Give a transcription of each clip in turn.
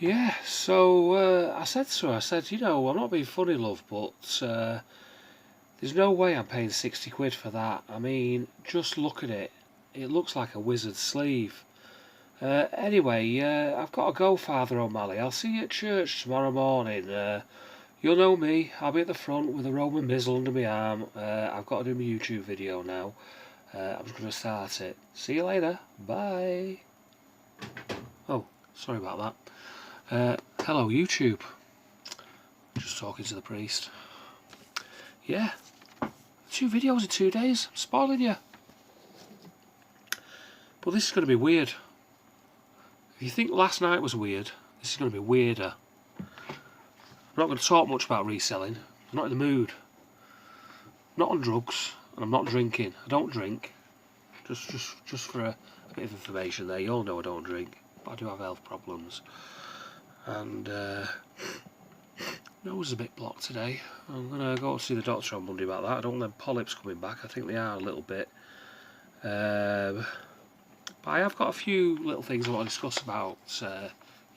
Yeah, so I said to her, you know, I'm not being funny, love, but there's no way I'm paying 60 quid for that. I mean, just look at it. It looks like a wizard's sleeve. Anyway, I've got to go, Father O'Malley. I'll see you at church tomorrow morning. You'll know me. I'll be at the front with a Roman missile under my arm. I've got to do my YouTube video now. I'm just going to start it. See you later. Bye. Oh, sorry about that. Hello, YouTube. Just talking to the priest. Yeah. 2 videos in 2 days. I'm spoiling you. But this is going to be weird. If you think last night was weird, this is going to be weirder. I'm not going to talk much about reselling. I'm not in the mood. I'm not on drugs, and I'm not drinking. I don't drink. Just for a bit of information there. You all know I don't drink, but I do have health problems. And nose is a bit blocked today. I'm going to go see the doctor on Monday about that. I don't want them polyps coming back. I think they are a little bit. But I have got a few little things I want to discuss about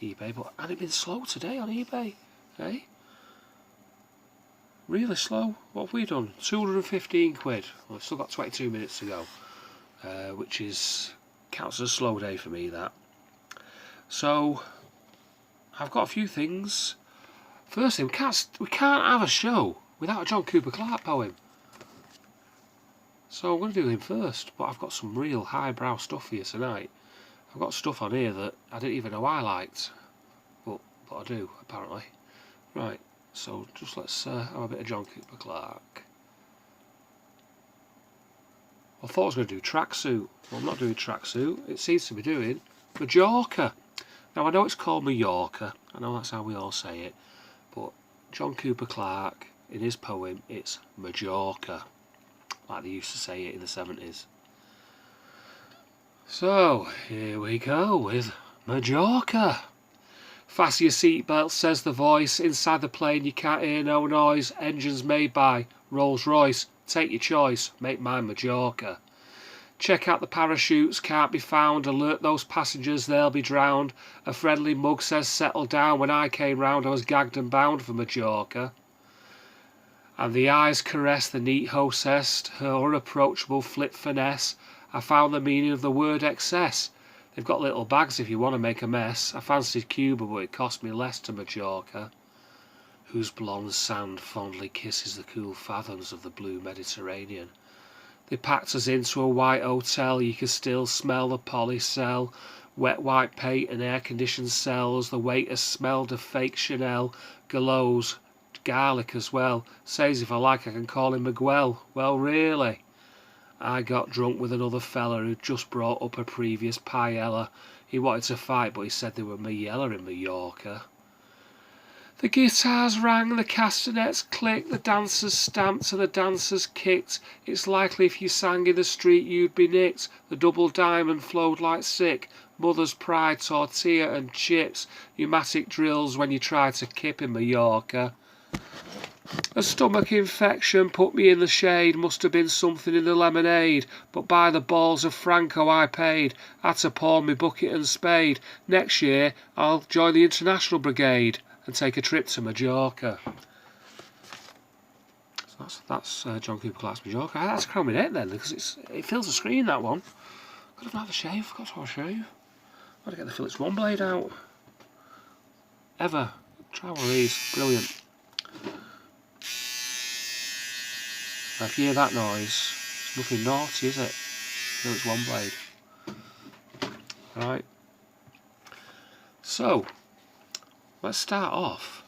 eBay. But had it been slow today on eBay? Eh? Really slow? What have we done? 215 quid. Well, I've still got 22 minutes to go. Which counts as a slow day for me, that. So I've got a few things. Firstly, we can't have a show without a John Cooper Clarke poem. So I'm going to do him first, but I've got some real highbrow stuff for you tonight. I've got stuff on here that I didn't even know I liked, but I do, apparently. Right, so just let's have a bit of John Cooper Clarke. I thought I was going to do tracksuit. Well, I'm not doing tracksuit. It seems to be doing Majorca. Now, I know it's called Mallorca. I know that's how we all say it. But John Cooper Clarke, in his poem, it's Majorca, like they used to say it in the 70s. So, here we go with Majorca. Fasten your seatbelt, says the voice. Inside the plane you can't hear no noise. Engines made by Rolls-Royce. Take your choice, make mine Majorca. Check out the parachutes, can't be found. Alert those passengers, they'll be drowned. A friendly mug says settle down. When I came round I was gagged and bound for Majorca. And the eyes caress the neat hostess, her unapproachable flip finesse. I found the meaning of the word excess. They've got little bags if you want to make a mess. I fancied Cuba, but it cost me less to Majorca, whose blonde sand fondly kisses the cool fathoms of the blue Mediterranean. They packed us into a white hotel. You can still smell the polycell, wet white paint and air-conditioned cells. The waiter smelled of fake Chanel, gallows, garlic as well. Says if I like I can call him Miguel. Well, really? I got drunk with another fella who'd just brought up a previous paella. He wanted to fight, but he said they were Mayella in Mallorca. The guitars rang, the castanets clicked, the dancers stamped and the dancers kicked. It's likely if you sang in the street you'd be nicked. The double diamond flowed like sick. Mother's pride, tortilla and chips. Pneumatic drills when you tried to kip in Mallorca. A stomach infection put me in the shade. Must have been something in the lemonade. But by the balls of Franco I paid. Had to pawn me bucket and spade. Next year I'll join the International Brigade and take a trip to Majorca. So that's John Cooper Clarke's Majorca. That's Chrome in it then, because it fills the screen, that one. Could have had a shave, got to have a shave. Got to get the Philips One blade out. Ever. Try one of these, brilliant. Now if you hear that noise, it's nothing naughty, is it? Philips One blade. Right. So, let's start off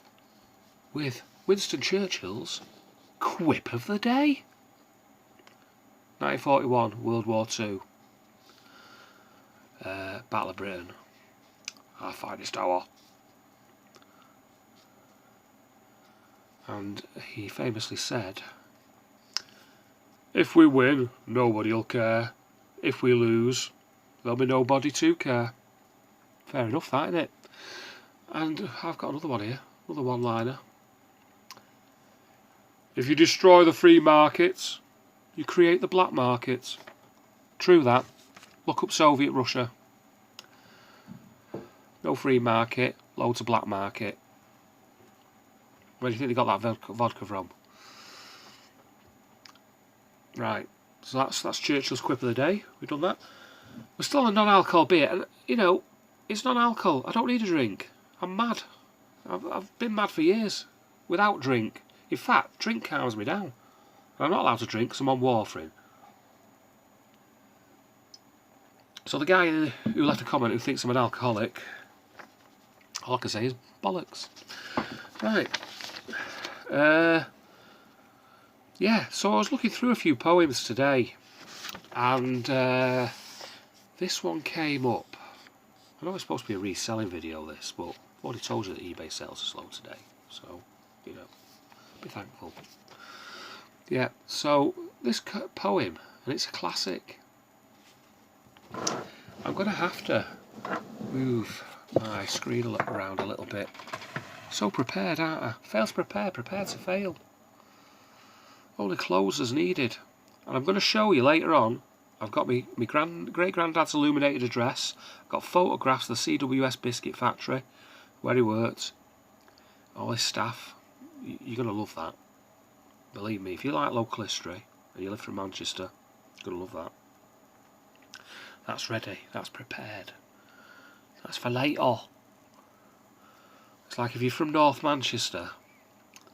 with Winston Churchill's quip of the day. 1941, World War II. Battle of Britain. Our finest hour. And he famously said, if we win, nobody'll care. If we lose, there'll be nobody to care. Fair enough, that, innit? And I've got another one here, another one-liner. If you destroy the free markets, you create the black markets. True that. Look up Soviet Russia. No free market, Loads of black market. Where do you think they got that vodka from? Right, so that's Churchill's quip of the day. We've done that. We're still on non-alcohol beer, and you know, it's non-alcohol. I don't need a drink. I'm mad. I've been mad for years without drink. In fact, drink calms me down. And I'm not allowed to drink because I'm on warfarin. So the guy who left a comment who thinks I'm an alcoholic, all I can say is bollocks. Right. Yeah, so I was looking through a few poems today, and this one came up. I know it's supposed to be a reselling video, this, but I've already told you that eBay sales are slow today, so, you know, be thankful. Yeah, so this poem, and it's a classic. I'm going to have to move my screen around a little bit. So prepared, aren't I? Fails prepared, prepared to fail. Only closers needed. And I'm going to show you later on. I've got my great-granddad's illuminated address. I've got photographs of the CWS biscuit factory, where he worked. All his staff. You're going to love that. Believe me, if you like local history, and you live from Manchester, you're going to love that. That's ready. That's prepared. That's for later. It's like if you're from North Manchester.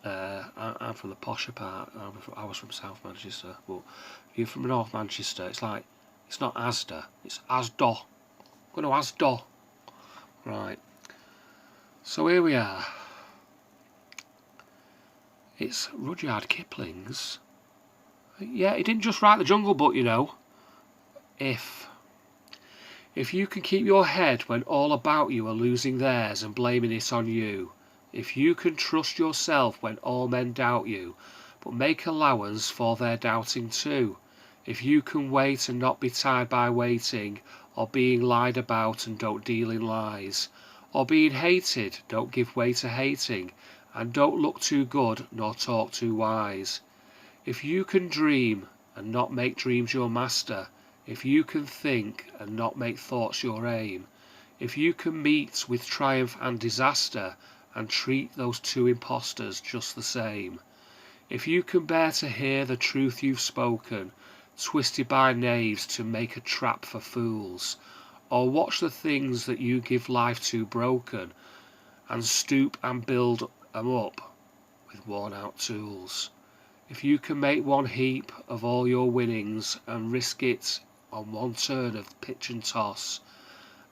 I'm from the posher part. I was from South Manchester, but if you're from North Manchester, it's like, it's not Asda, it's Asda. I'm going to Asda. Right. So here we are. It's Rudyard Kipling's. Yeah, he didn't just write the Jungle Book, you know. If you can keep your head when all about you are losing theirs and blaming it on you. If you can trust yourself when all men doubt you, but make allowance for their doubting too. If you can wait and not be tired by waiting, or being lied about and don't deal in lies, or being hated, don't give way to hating, and don't look too good nor talk too wise. If you can dream and not make dreams your master, if you can think and not make thoughts your aim, if you can meet with triumph and disaster, and treat those two impostors just the same. If you can bear to hear the truth you've spoken, twisted by knaves to make a trap for fools, or watch the things that you give life to broken, and stoop and build 'em up with worn-out tools. If you can make one heap of all your winnings and risk it on one turn of pitch and toss,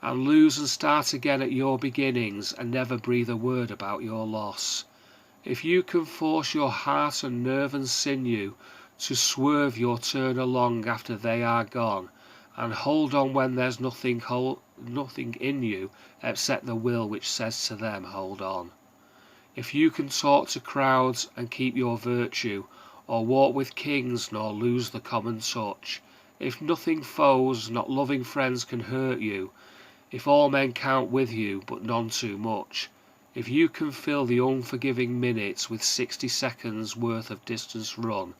and lose and start again at your beginnings and never breathe a word about your loss. If you can force your heart and nerve and sinew to swerve your turn along after they are gone, and hold on when there's nothing in you except the will which says to them, hold on. If you can talk to crowds and keep your virtue, or walk with kings nor lose the common touch, if nothing foes, not loving friends can hurt you, if all men count with you, but none too much, if you can fill the unforgiving minutes with 60 seconds worth of distance run,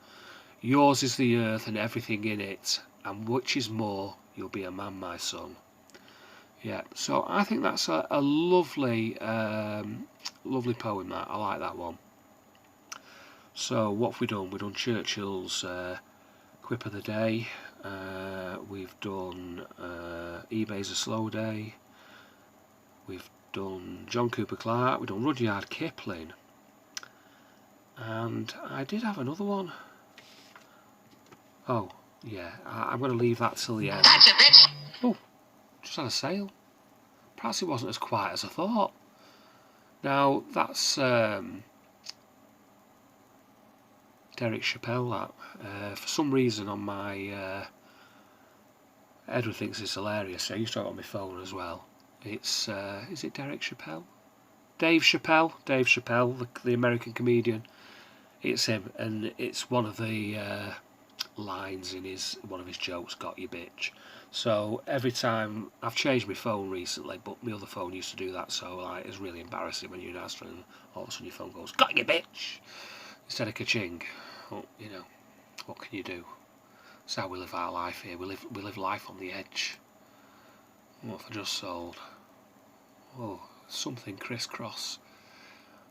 yours is the earth and everything in it, and which is more, you'll be a man, my son. Yeah, so I think that's a lovely, lovely poem, that. I like that one. So what have we done? We've done Churchill's quip of the day. We've done eBay's a slow day. We've done John Cooper Clarke. We've done Rudyard Kipling. And I did have another one. Oh, yeah. I'm going to leave that till the end. That's a bitch. Oh, just had a sale. Perhaps it wasn't as quiet as I thought. Now, that's Derek Chappelle, that. For some reason on my... Edward thinks it's hilarious. I used to have it on my phone as well. It's, is it Derek Chappelle? Dave Chappelle, the American comedian. It's him, and it's one of the lines in one of his jokes, got you bitch. So every time, I've changed my phone recently, but my other phone used to do that, so like, it's really embarrassing when you're in Astra and all of a sudden your phone goes, got you bitch, instead of ka-ching. Well, you know, what can you do? That's how we live our life here. We live life on the edge. What have I just sold? Oh, something crisscross.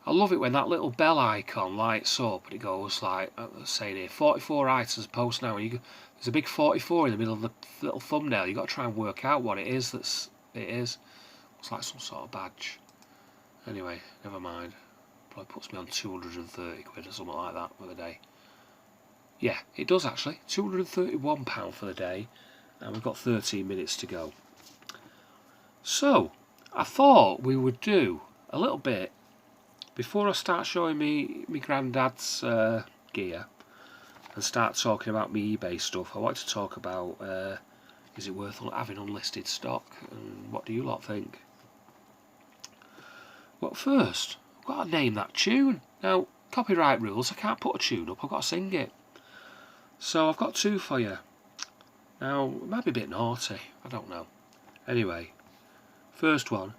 I love it when that little bell icon lights up and it goes like, saying here, 44 items post now. And there's a big 44 in the middle of the little thumbnail. You've got to try and work out what it is. It is. It's like some sort of badge. Anyway, never mind. Probably puts me on 230 quid or something like that for the day. Yeah, it does actually. £231 for the day. And we've got 13 minutes to go. So, I thought we would do a little bit, before I start showing me granddad's gear and start talking about me eBay stuff. I want to talk about, is it worth having unlisted stock, and what do you lot think? Well, first, I've got to name that tune. Now, copyright rules, I can't put a tune up, I've got to sing it. So I've got two for you. Now, it might be a bit naughty, I don't know. Anyway, first one.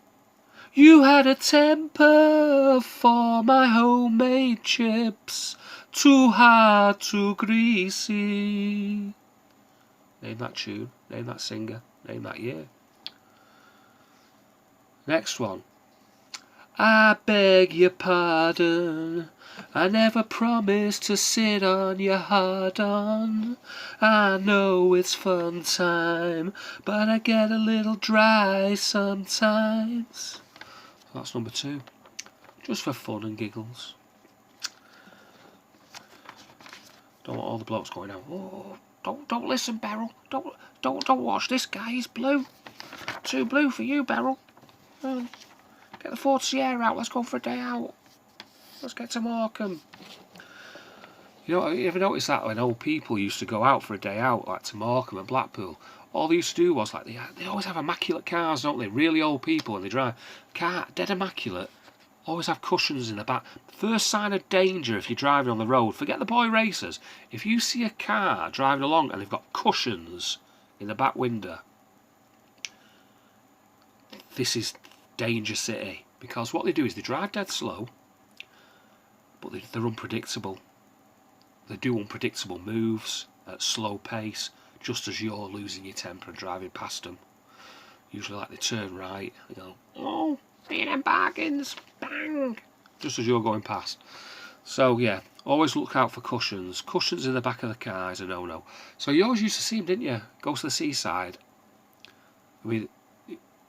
You had a temper for my homemade chips, too hard, too greasy. Name that tune, name that singer, name that year. Next one. I beg your pardon, I never promised to sit on your hard-on. I know it's fun time, but I get a little dry sometimes. That's number 2, just for fun and giggles. Don't want all the blokes going out. Oh, don't listen, Beryl. Don't watch this guy. He's blue. Too blue for you, Beryl. Get the Ford Sierra out. Let's go for a day out. Let's get to Morecambe. You know, you ever notice that when old people used to go out for a day out, like to Morecambe and Blackpool? All they used to do was, like, they always have immaculate cars, don't they? Really old people, and they drive car dead immaculate. Always have cushions in the back. First sign of danger if you're driving on the road. Forget the boy racers. If you see a car driving along and they've got cushions in the back window, this is danger city. Because what they do is they drive dead slow, but they're unpredictable. They do unpredictable moves at slow pace, just as you're losing your temper and driving past them. Usually, like, they turn right, they go, oh, B&M bargains, bang, just as you're going past. So yeah, always look out for cushions. Cushions in the back of the car is a no-no. So you always used to see them, didn't you? Go to the seaside. I mean,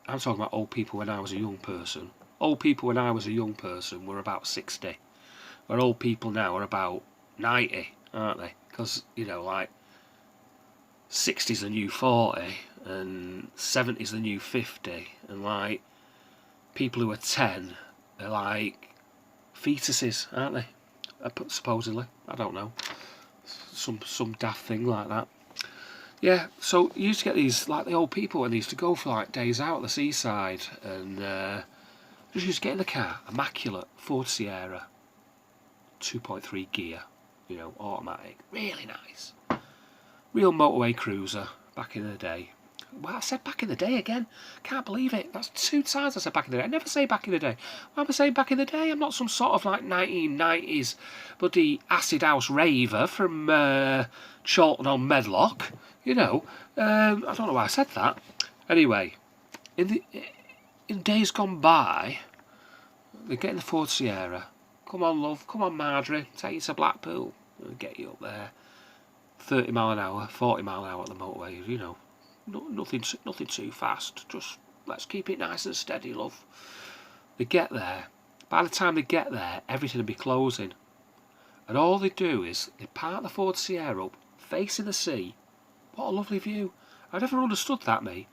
I'm talking about old people when I was a young person. Old people when I was a young person were about 60. Where old people now are about 90, aren't they? Because, you know, like, 60's the new 40, and 70's the new 50, and, like, people who are 10 are like fetuses, aren't they? Supposedly, I don't know, some daft thing like that. Yeah, so you used to get these, like, the old people when they used to go for, like, days out at the seaside, and just used to get in the car, immaculate Ford Sierra, 2.3 gear, you know, automatic, really nice, real motorway cruiser back in the day. Well, I said back in the day again. Can't believe it. That's 2 times I said back in the day. I never say back in the day. Why am I saying back in the day? I'm not some sort of, like, 1990s bloody acid house raver from Chorlton on Medlock. You know, I don't know why I said that. Anyway, in days gone by, they're getting the Ford Sierra. Come on, love. Come on, Marjorie. Take you to Blackpool. I'll get you up there. 30 mile an hour, 40 mile an hour at the motorway, you know. Nothing too fast. Just let's keep it nice and steady, love. They get there. By the time they get there, everything will be closing. And all they do is they park the Ford Sierra up, facing the sea. What a lovely view. I never understood that, mate.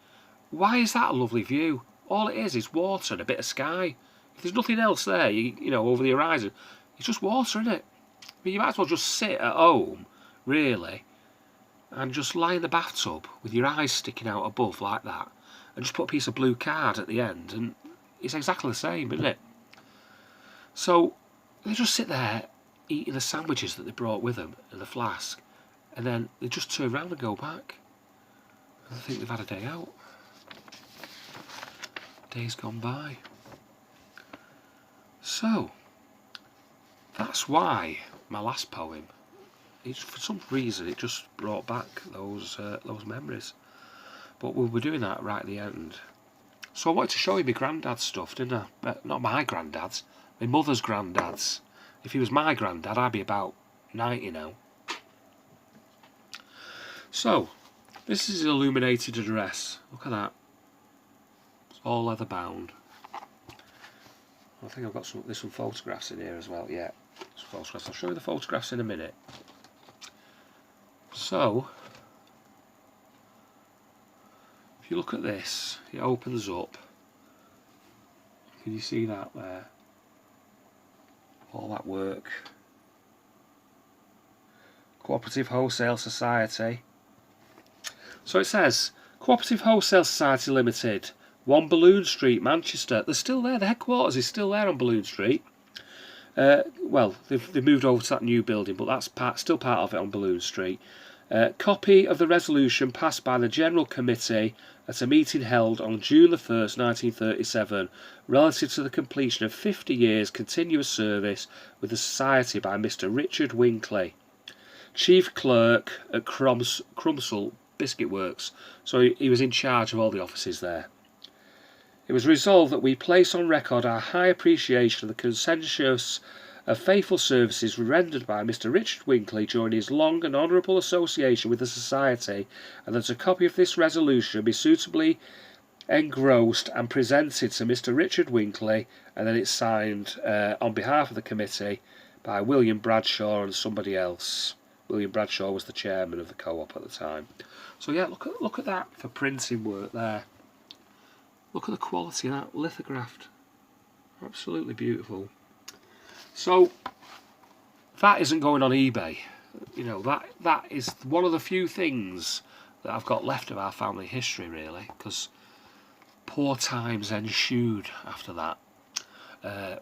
Why is that a lovely view? All it is water and a bit of sky. If there's nothing else there, you know, over the horizon, it's just water, isn't it? I mean, you might as well just sit at home, really, and just lie in the bathtub with your eyes sticking out above like that, and just put a piece of blue card at the end, and it's exactly the same, isn't it? So they just sit there eating the sandwiches that they brought with them in the flask, and then they just turn around and go back. And I think they've had a day out. Days gone by. So that's why my last poem, for some reason, it just brought back those memories. But we'll be doing that right at the end. So I wanted to show you my granddad's stuff, didn't I? Not my granddad's, my mother's granddad's. If he was my granddad, I'd be about 90 now. So, this is an illuminated address. Look at that. It's all leather bound. I think I've got there's some photographs in here as well. Yeah, some photographs. I'll show you the photographs in a minute. So, if you look at this, it opens up. Can you see that there? All that work. Cooperative Wholesale Society. So it says, Cooperative Wholesale Society Limited, 1 Balloon Street, Manchester. They're still there, the headquarters is still there on Balloon Street. Well, they've moved over to that new building, but that's still part of it on Balloon Street. Copy of the resolution passed by the General Committee at a meeting held on June the 1st, 1937, relative to the completion of 50 years continuous service with the Society by Mr. Richard Winkley, Chief Clerk at Crumsall Biscuit Works. So he was in charge of all the offices there. It was resolved that we place on record our high appreciation of the conscientious faithful services rendered by Mr. Richard Winkley during his long and honourable association with the Society, and that a copy of this resolution be suitably engrossed and presented to Mr. Richard Winkley, and then it's signed on behalf of the committee by William Bradshaw and somebody else. William Bradshaw was the chairman of the co-op at the time. So yeah, look at that for printing work there. Look at the quality of that lithographed. Absolutely beautiful. So that isn't going on eBay. You know, that is one of the few things that I've got left of our family history, really, because poor times ensued after that,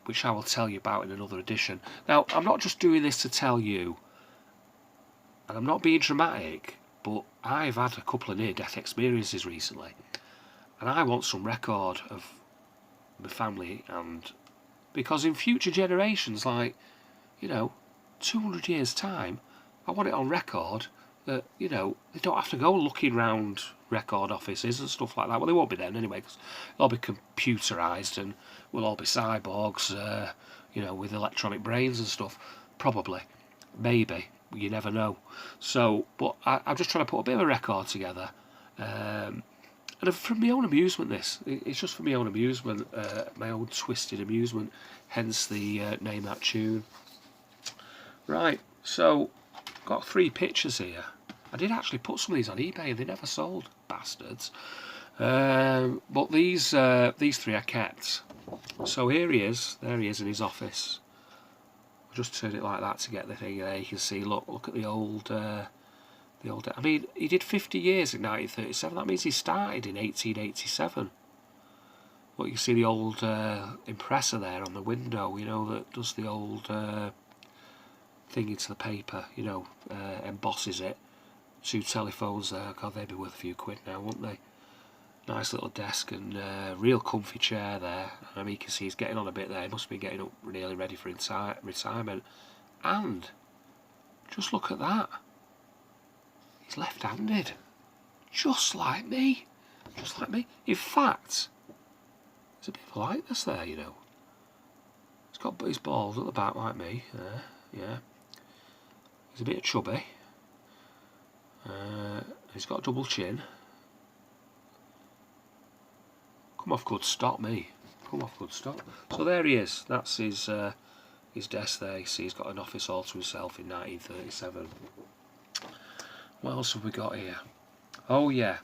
which I will tell you about in another edition. Now, I'm not just doing this to tell you, and I'm not being dramatic, but I've had a couple of near-death experiences recently, and I want some record of my family, and because in future generations, like, you know, 200 years time, I want it on record that, you know, they don't have to go looking round record offices and stuff like that. Well, they won't be then anyway, because they'll all be computerised and we'll all be cyborgs, you know, with electronic brains and stuff. Probably. Maybe. You never know. So, but I'm just trying to put a bit of a record together. And for my own amusement, it's just for my own amusement, my own twisted amusement, hence the name of that tune. Right, so got 3 pictures here. I did actually put some of these on eBay and they never sold, bastards. But these 3 I kept. So here he is, there he is in his office. I'll just turn it like that to get the thing there. You can see, look at the old. I mean, he did 50 years in 1937. That means he started in 1887. But you can see the old impressor there on the window, you know, that does the old thing into the paper, you know, embosses it. 2 telephones there. God, they'd be worth a few quid now, wouldn't they? Nice little desk and real comfy chair there. I mean, you can see he's getting on a bit there. He must be getting up really ready for retirement. And just look at that. He's left-handed, just like me, just like me. In fact, there's a bit of a likeness there, you know. He's got his balls at the back like me, yeah. He's a bit chubby. He's got a double chin. Come off good stop, me. Come off good stop. So there he is. That's his desk there. You see, he's got an office all to himself in 1937. What else have we got here? Oh yeah,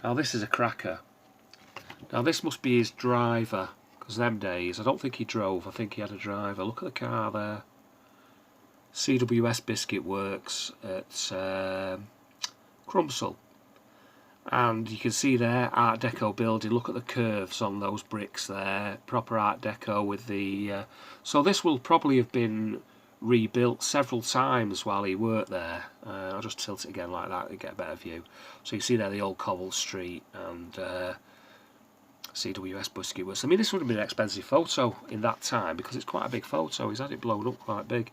now this is a cracker. Now this must be his driver, because them days, I don't think he drove, I think he had a driver. Look at the car there. CWS Biscuit Works at Crumsall. And you can see there, Art Deco building. Look at the curves on those bricks there. Proper Art Deco with the... So this will probably have been rebuilt several times while he worked there. I'll just tilt it again like that to get a better view. So you see there the old cobble street and CWS Biscuit Works. I mean, this would have been an expensive photo in that time because it's quite a big photo. He's had it blown up quite big.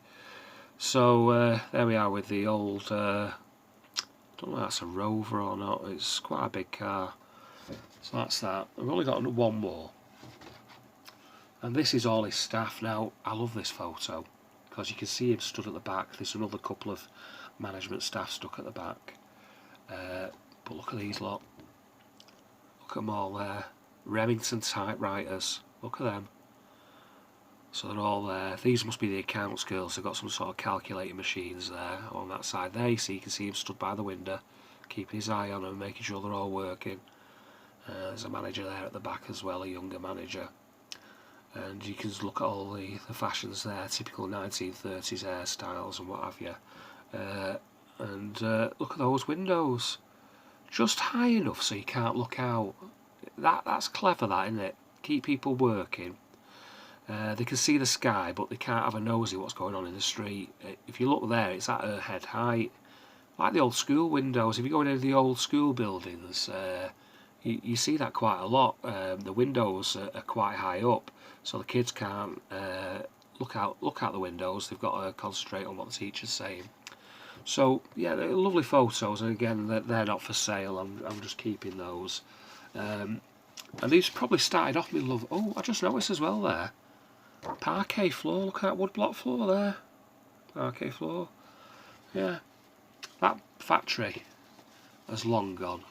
So there we are with the old... I don't know if that's a Rover or not. It's quite a big car. So that's that. I've only got one more. And this is all his staff. Now, I love this photo because you can see him stood at the back. There's another couple of management staff stuck at the back. But look at these lot. Look at them all there. Remington typewriters. Look at them. So they're all there. These must be the accounts girls. They've got some sort of calculating machines there on that side there. So you can see him stood by the window, keeping his eye on them, making sure they're all working. There's a manager there at the back as well, a younger manager. And you can look at all the fashions there, typical 1930s hairstyles and what have you. Look at those windows. Just high enough so you can't look out. That's clever, that, isn't it? Keep people working. They can see the sky, but they can't have a nosy what's going on in the street. If you look there, it's at her head height. Like the old school windows. If you go into the old school buildings, you see that quite a lot. The windows are quite high up, so the kids can't look out the windows. They've got to concentrate on what the teacher's saying. So yeah, they're lovely photos, and again, they're not for sale. I'm just keeping those. And these probably started off with love. Oh, I just noticed as well there. Parquet floor, look at that woodblock floor there. Parquet floor. Yeah. That factory has long gone.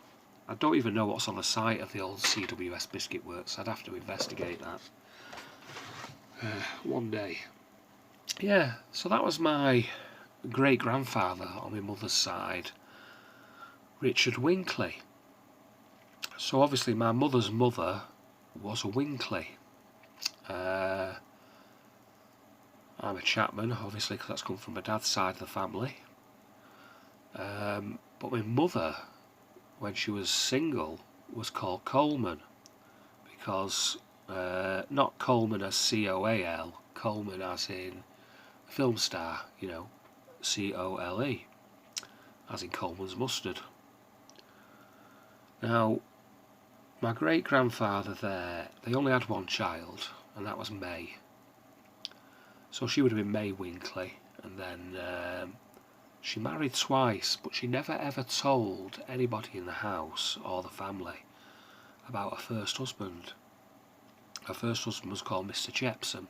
I don't even know what's on the site of the old CWS Biscuit Works. I'd have to investigate that one day. Yeah, so that was my great-grandfather on my mother's side, Richard Winkley. So obviously my mother's mother was a Winkley. I'm a Chapman, obviously, because that's come from my dad's side of the family. But my mother, when she was single, was called Coleman, because not Coleman as C-O-A-L, Coleman as in film star, you know, C-O-L-E, as in Coleman's mustard. Now, my great-grandfather there, they only had one child, and that was May. So she would have been May Winkley, and then she married twice, but she never ever told anybody in the house or the family about her first husband. Her first husband was called Mr. Jepson,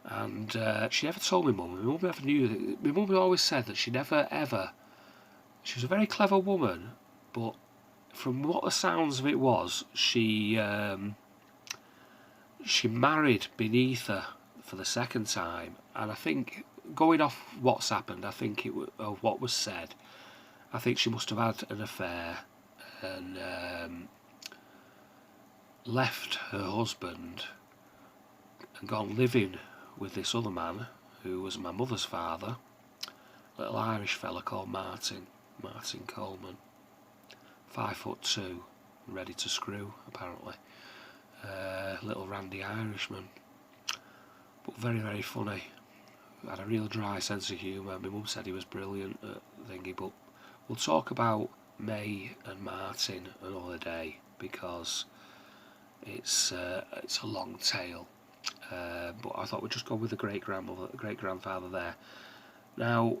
and she never told my mum. My mum never knew that. My mum always said that she never ever. She was a very clever woman, but from what the sounds of it was, she married beneath her for the second time, and I think, going off what's happened, I think of what was said, I think she must have had an affair and left her husband and gone living with this other man who was my mother's father, a little Irish fella called Martin Coleman, 5'2", ready to screw apparently, little randy Irishman, but very, very funny. Had a real dry sense of humour. My mum said he was brilliant at thingy, but we'll talk about May and Martin another day, because it's a long tale. But I thought we'd just go with the great-grandfather there. Now,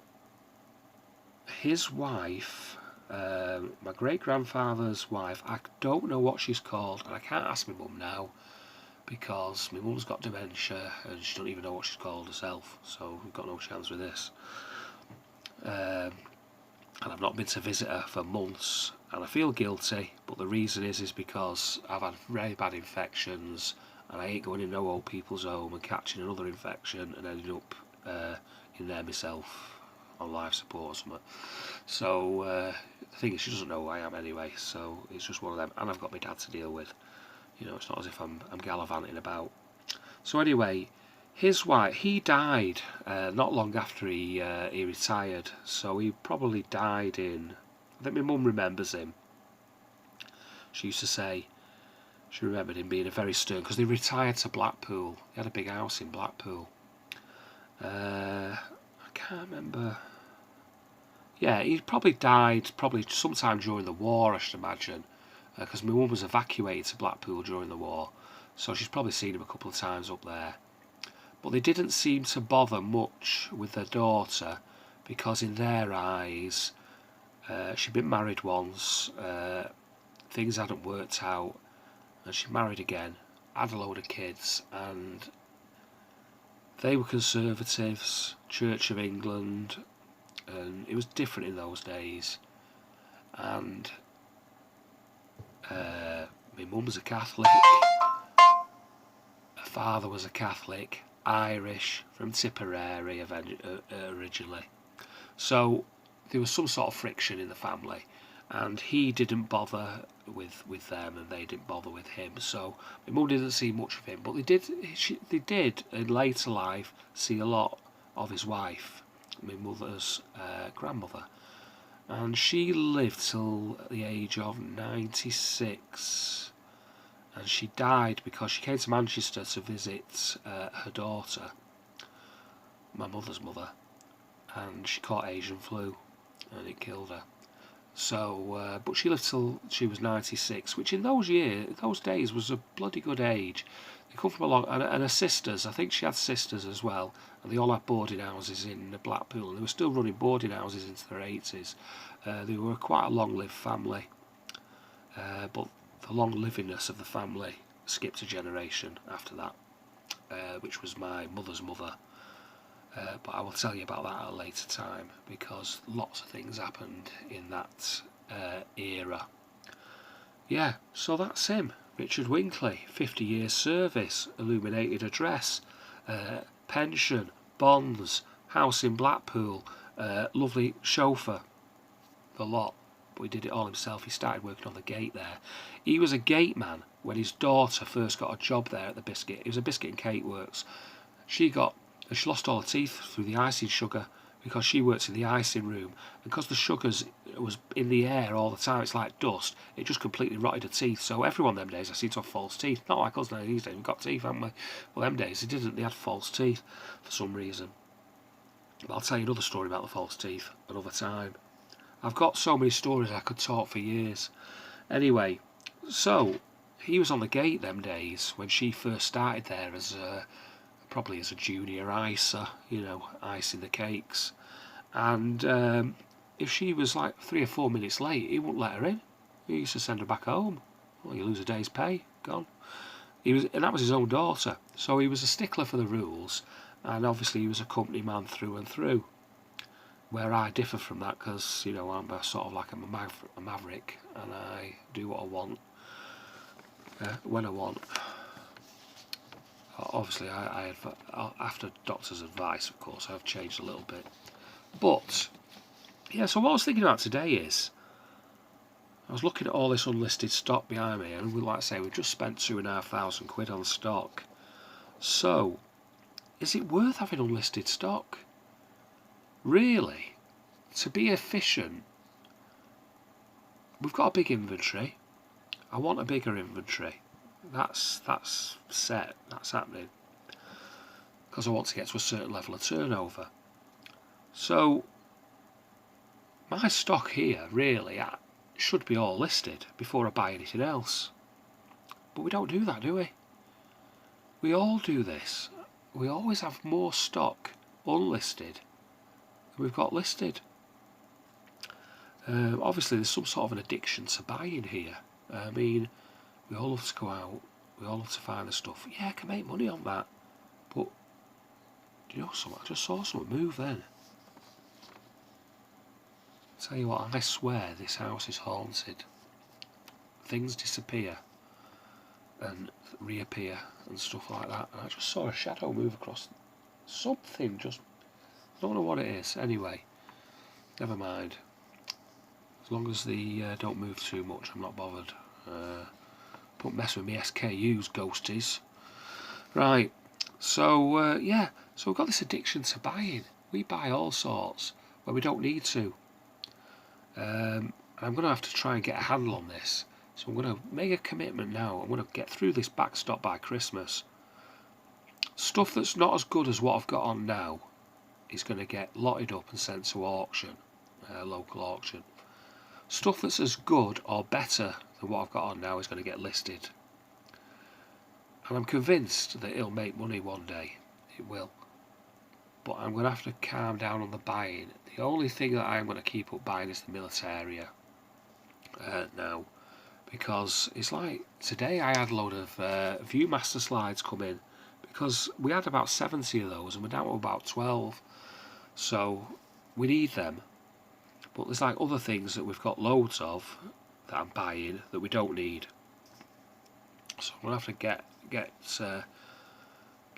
his wife, my great-grandfather's wife, I don't know what she's called, and I can't ask my mum now, because my mum's got dementia and she doesn't even know what she's called herself, so we've got no chance with this. And I've not been to visit her for months, and I feel guilty, but the reason is because I've had very bad infections, and I ain't going in no old people's home and catching another infection and ending up in there myself on life support or something. So the thing is, she doesn't know who I am anyway, so it's just one of them, and I've got my dad to deal with. You know, it's not as if I'm gallivanting about. So anyway, his wife, he died not long after he retired. So he probably died in, I think my mum remembers him. She used to say she remembered him being a very stern, because they retired to Blackpool. He had a big house in Blackpool. I can't remember. Yeah, he probably died sometime during the war, I should imagine. Because my mum was evacuated to Blackpool during the war, so she's probably seen him a couple of times up there. But they didn't seem to bother much with their daughter, because in their eyes, she'd been married once, things hadn't worked out, and she married again, had a load of kids, and they were Conservatives, Church of England, and it was different in those days. And my mum was a Catholic, her father was a Catholic, Irish, from Tipperary originally. So there was some sort of friction in the family, and he didn't bother with them, and they didn't bother with him. So my mum didn't see much of him, but they did in later life see a lot of his wife, my mother's grandmother, and she lived till the age of 96, and she died because she came to Manchester to visit her daughter, my mother's mother, and she caught Asian flu and it killed her. So, but she lived till she was 96, which in those days was a bloody good age. They come from a long, and her sisters, I think she had sisters as well, and they all had boarding houses in Blackpool, and they were still running boarding houses into their 80s. They were quite a long-lived family, but the long-livingness of the family skipped a generation after that, which was my mother's mother. But I will tell you about that at a later time, because lots of things happened in that era. Yeah, so that's him, Richard Winkley. 50 years service, illuminated address, pension, bonds, house in Blackpool, lovely chauffeur, the lot. But he did it all himself. He started working on the gate there. He was a gate man when his daughter first got a job there at the biscuit. It was a biscuit and cake works. She lost all her teeth through the icing sugar because she worked in the icing room. And because the sugars was in the air all the time, it's like dust, it just completely rotted her teeth. So everyone them days I seem to have false teeth. Not like us now these days, we've got teeth, haven't we? Well, them days they didn't, they had false teeth for some reason. But I'll tell you another story about the false teeth another time. I've got so many stories I could talk for years. Anyway, so he was on the gate them days when she first started there as probably as a junior icer, icing the cakes. And if she was like 3 or 4 minutes late, he wouldn't let her in. He used to send her back home. Well, you lose a day's pay, gone. And that was his own daughter. So he was a stickler for the rules, and obviously he was a company man through and through. Where I differ from that, because I'm sort of like a maverick, and I do what I want when I want. Obviously, I after doctor's advice, of course, I've changed a little bit. But yeah, so what I was thinking about today is, I was looking at all this unlisted stock behind me, and like I say, we've just spent £2,500 on stock. So, is it worth having unlisted stock? Really? To be efficient, we've got a big inventory. I want a bigger inventory. That's set. That's happening. Because I want to get to a certain level of turnover. So, my stock here, really, should be all listed before I buy anything else. But we don't do that, do we? We all do this. We always have more stock unlisted than we've got listed. Obviously, there's some sort of an addiction to buying here. I mean, we all love to go out. We all love to find the stuff. Yeah, I can make money on that. But, do you know something? I just saw something move then. Tell you what, I swear this house is haunted. Things disappear and reappear and stuff like that. And I just saw a shadow move across something. Just, I don't know what it is. Anyway, never mind. As long as they don't move too much, I'm not bothered. Don't mess with me SKUs, ghosties. Right, so yeah, so we've got this addiction to buying. We buy all sorts where we don't need to. I'm going to have to try and get a handle on this. So I'm going to make a commitment now. I'm going to get through this back stock by Christmas. Stuff that's not as good as what I've got on now is going to get lotted up and sent to auction, local auction. Stuff that's as good or better than what I've got on now is going to get listed. And I'm convinced that it'll make money one day. It will. But I'm going to have to calm down on the buying. The only thing that I'm going to keep up buying is the Militaria now. because it's like today I had a load of Viewmaster slides come in, because we had about 70 of those and we're down to about 12, so we need them. But there's like other things that we've got loads of that I'm buying that we don't need, so I'm gonna have to get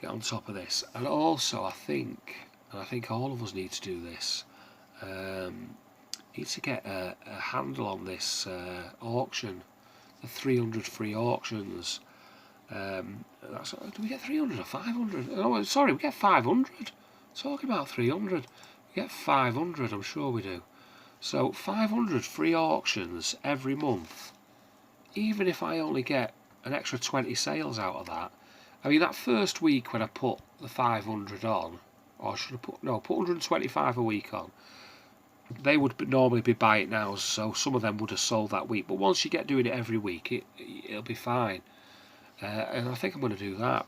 on top of this. And also I think all of us need to do this, need to get a handle on this auction, the 300 free auctions. Do we get 300 or 500? Oh, sorry, we get 500. Talking about 300, we get 500, I'm sure we do. So 500 free auctions every month. Even if I only get an extra 20 sales out of that, I mean, that first week when I put the 500 on, or should I put 125 a week on, they would normally be buying now, so some of them would have sold that week. But once you get doing it every week, it'll be fine. And I think I'm going to do that.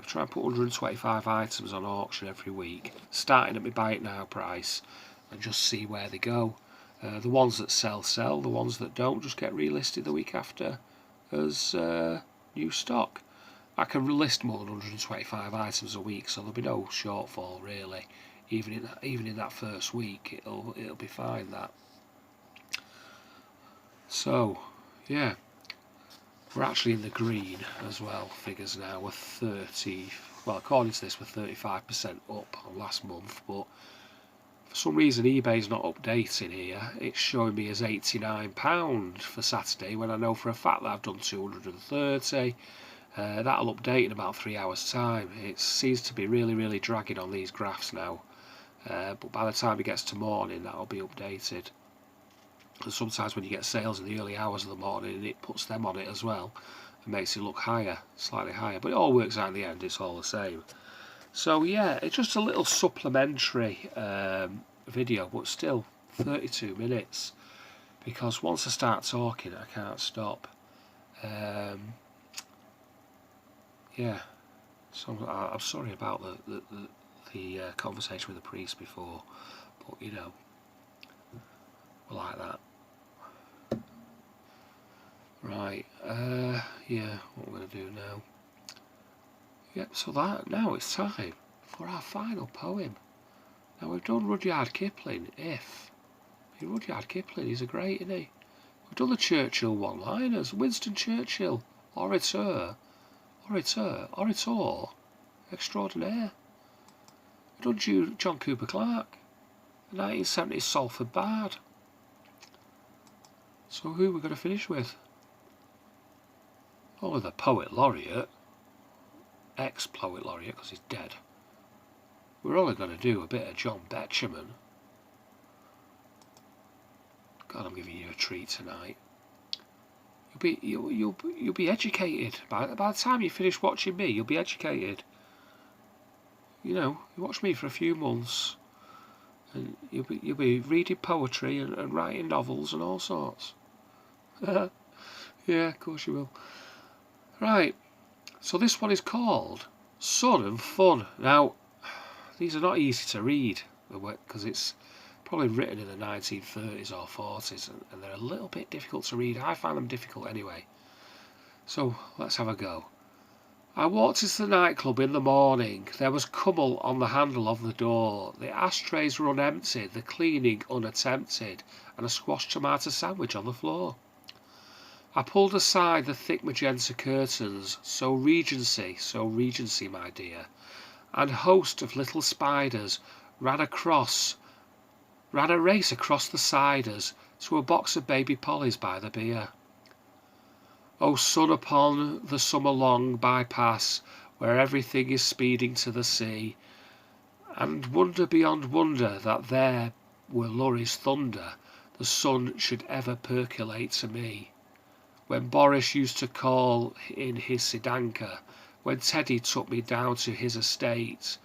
Try and put 125 items on auction every week, starting at my buy it now price, and just see where they go. The ones that sell, the ones that don't just get relisted the week after as new stock. I can relist more than 125 items a week, so there'll be no shortfall really. Even in that first week, it'll be fine. That. So, yeah, we're actually in the green as well. Figures now we're 30. Well, according to this, we're 35% up on last month, but for some reason eBay's not updating here. It's showing me as £89 for Saturday, when I know for a fact that I've done 230. That'll update in about 3 hours time. It seems to be really dragging on these graphs now, but by the time it gets to morning, that'll be updated. And sometimes when you get sales in the early hours of the morning, it puts them on it as well and makes it look higher, slightly higher, but it all works out in the end. It's all the same. So yeah, it's just a little supplementary video, but still 32 minutes, because once I start talking I can't stop. Yeah, so I'm sorry about the conversation with the priest before, but you know, we're like that. Right, yeah, what we're going to do now. Yep, so now it's time for our final poem. Now we've done Rudyard Kipling, Rudyard Kipling, he's a great, isn't he? We've done the Churchill one-liners, Winston Churchill, orator extraordinaire. We've done John Cooper Clarke, the 1970s Salford Bard. So who are we going to finish with? Oh, the Poet Laureate, ex-Poet Laureate, because he's dead. We're only going to do a bit of John Betjeman. God, I'm giving you a treat tonight. You'll be educated by the time you finish watching me. You'll be educated. You know, you watch me for a few months, and you'll be reading poetry and writing novels and all sorts. Yeah, of course you will. Right, so this one is called Sun and Fun. Now, these are not easy to read, because it's probably written in the 1930s or 40s, and they're a little bit difficult to read. I find them difficult anyway. So, let's have a go. I walked into the nightclub in the morning. There was Cummel on the handle of the door. The ashtrays were unemptied, the cleaning unattempted, and a squashed tomato sandwich on the floor. I pulled aside the thick magenta curtains, so Regency, my dear, and host of little spiders ran a race across the ciders to a box of baby pollies by the beer. O sun upon the summer-long bypass, where everything is speeding to the sea, and wonder beyond wonder that there, where Lurie's thunder, the sun should ever percolate to me. When Boris used to call in his sedanka, when Teddy took me down to his estate,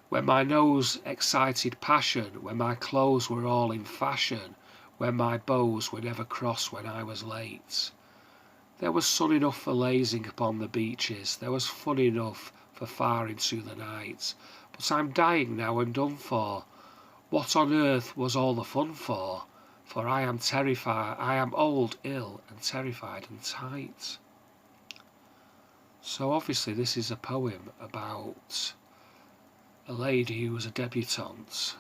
when my nose excited passion, when my clothes were all in fashion, when my beaux were never cross when I was late. There was sun enough for lazing upon the beaches, there was fun enough for far into the night, but I'm dying now and done for. What on earth was all the fun for? For I am terrified, I am old, ill, and terrified and tight. So obviously this is a poem about a lady who was a debutante,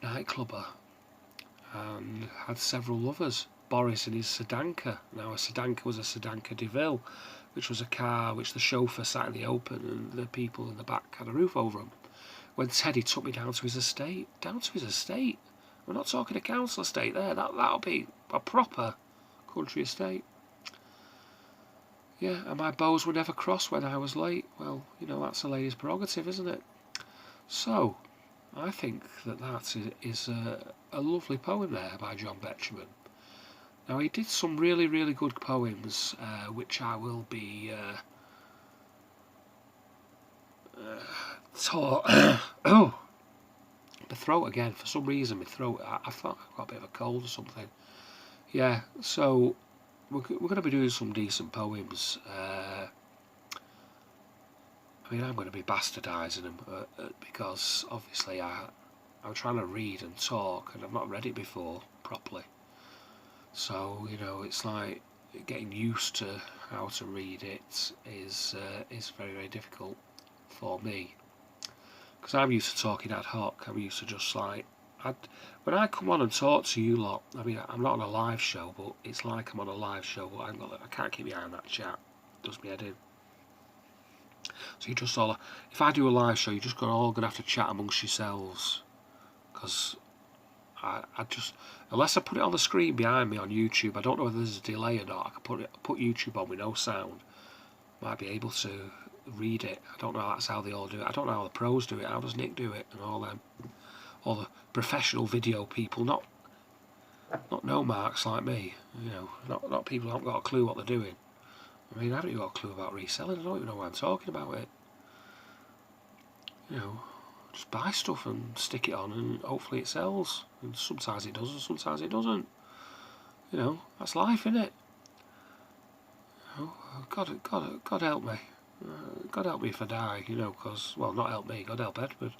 nightclubber, and had several lovers. Boris and his Sedanka. Now a Sedanka was a Sedanka DeVille, which was a car which the chauffeur sat in the open and the people in the back had a roof over them. When Teddy took me down to his estate, we're not talking a council estate there, that'll be a proper country estate. Yeah, and my bows were never crossed when I was late. Well, you know, that's a lady's prerogative, isn't it? So, I think that is a lovely poem there by John Betjeman. Now, he did some really, really good poems, which I will be taught. Oh, my throat again. For some reason, my throat. I thought I got a bit of a cold or something. Yeah, so we're going to be doing some decent poems. I mean, I'm going to be bastardising them because obviously I'm trying to read and talk, and I've not read it before properly. So, you know, it's like getting used to how to read it is very, very difficult for me. Because I'm used to talking ad hoc. I'm used to just like, when I come on and talk to you lot, I mean, I'm not on a live show, but it's like I'm on a live show, but I can't keep my eye on that chat. It does me head in. So you just all, if I do a live show, you're just all going to have to chat amongst yourselves. Because I just, unless I put it on the screen behind me on YouTube, I don't know whether there's a delay or not. I can put YouTube on with no sound. Might be able to read it. I don't know that's how they all do it. I don't know how the pros do it. How does Nick do it? And all the professional video people, not no marks like me. You know, not people who haven't got a clue what they're doing. I mean, I haven't even got a clue about reselling. I don't even know why I'm talking about it. You know, just buy stuff and stick it on, and hopefully it sells. And sometimes it does, and sometimes it doesn't. You know, that's life, isn't it? You know, God help me. God help me if I die. You know, because, well, not help me. God help Edward,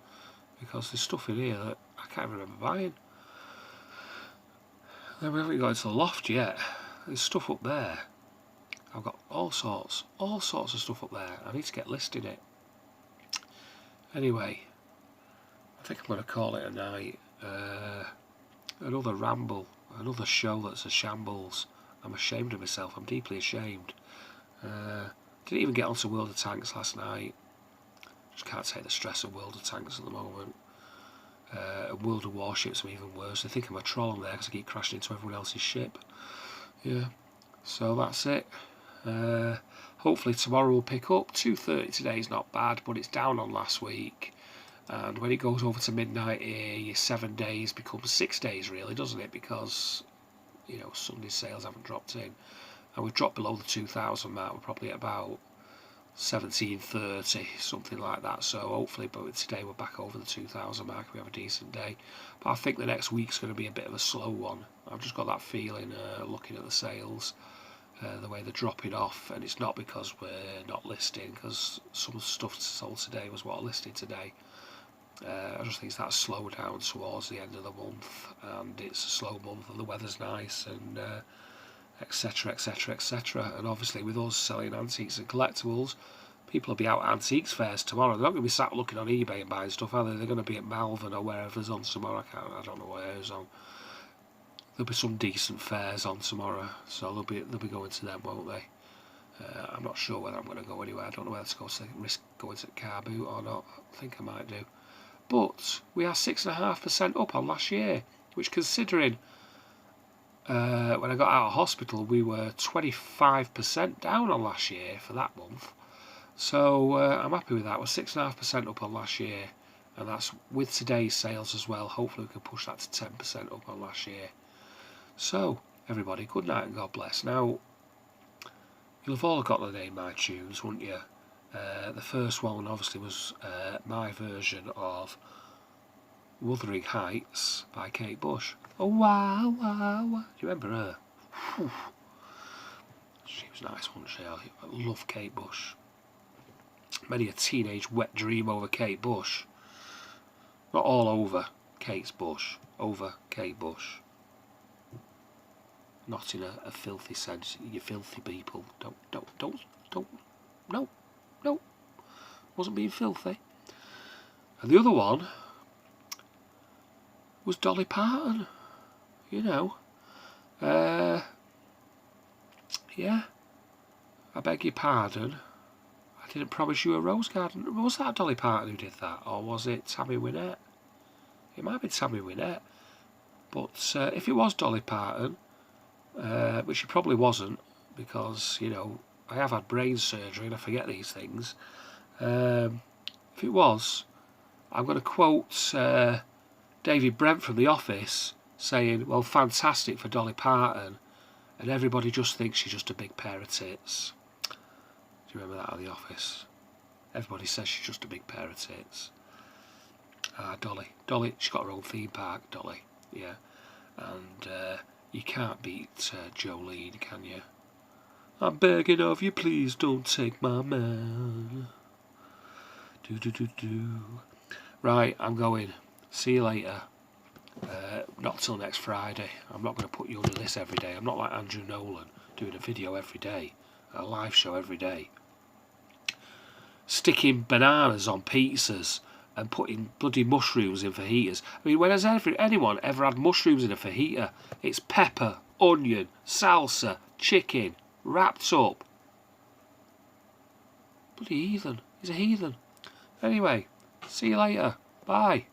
because there's stuff in here that I can't remember buying. Then we haven't got into the loft yet. There's stuff up there. I've got all sorts of stuff up there. I need to get listing it. Anyway, I think I'm going to call it a night. Another ramble, another show that's a shambles. I'm ashamed of myself. I'm deeply ashamed. Didn't even get onto World of Tanks last night. Just can't take the stress of World of Tanks at the moment. World of Warships are even worse. They think I'm a troll on there because I keep crashing into everyone else's ship. Yeah, so that's it. Hopefully tomorrow will pick up. 2:30 today is not bad, but it's down on last week. And when it goes over to midnight here, your 7 days becomes 6 days, really, doesn't it? Because, you know, Sunday sales haven't dropped in. And we've dropped below the 2,000 mark. We're probably at about 1730, something like that. So hopefully, but today we're back over the 2,000 mark. We have a decent day. But I think the next week's going to be a bit of a slow one. I've just got that feeling looking at the sales. The way they're dropping off, and it's not because we're not listing, because some stuff sold today was what I listed today. I just think it's that slow down towards the end of the month, and it's a slow month and the weather's nice, and etc, etc, etc. And obviously with us selling antiques and collectibles, people will be out at antiques fairs tomorrow. They're not going to be sat looking on eBay and buying stuff, are they? They're going to be at Malvern or wherever's on tomorrow. I don't know where it's on. There'll be some decent fairs on tomorrow, so they'll be going to them, won't they? I'm not sure whether I'm going to go anywhere. I don't know whether to risk going to the car boot or not. I think I might do. But we are 6.5% up on last year, which, considering when I got out of hospital, we were 25% down on last year for that month. So I'm happy with that. We're 6.5% up on last year, and that's with today's sales as well. Hopefully we can push that to 10% up on last year. So, everybody, good night and God bless. Now, you'll have all got the name My Tunes, wouldn't you? The first one, obviously, was my version of Wuthering Heights by Kate Bush. Oh, wow, wow, wow. Do you remember her? Whew. She was nice, wasn't she? I love Kate Bush. Many a teenage wet dream over Kate Bush. Not all over Kate's bush, over Kate Bush. Not in a filthy sense. You filthy people. Don't. No. Wasn't being filthy. And the other one was Dolly Parton. You know. Yeah. I beg your pardon. I didn't promise you a rose garden. Was that Dolly Parton who did that? Or was it Tammy Wynette? It might be Tammy Wynette. But if it was Dolly Parton, which it probably wasn't, because, you know, I have had brain surgery and I forget these things. If it was, I'm going to quote David Brent from The Office saying, well, fantastic for Dolly Parton, and everybody just thinks she's just a big pair of tits. Do you remember that on The Office? Everybody says she's just a big pair of tits. Dolly, she's got her own theme park, Dolly, yeah. And you can't beat Jolene, can you? I'm begging of you, please don't take my man. Do. Right, I'm going. See you later. Not till next Friday. I'm not going to put you under this every day. I'm not like Andrew Nolan, doing a video every day, a live show every day. Sticking bananas on pizzas and putting bloody mushrooms in fajitas. I mean, when has anyone ever had mushrooms in a fajita? It's pepper, onion, salsa, chicken, wrapped up. Bloody heathen. He's a heathen. Anyway, see you later. Bye.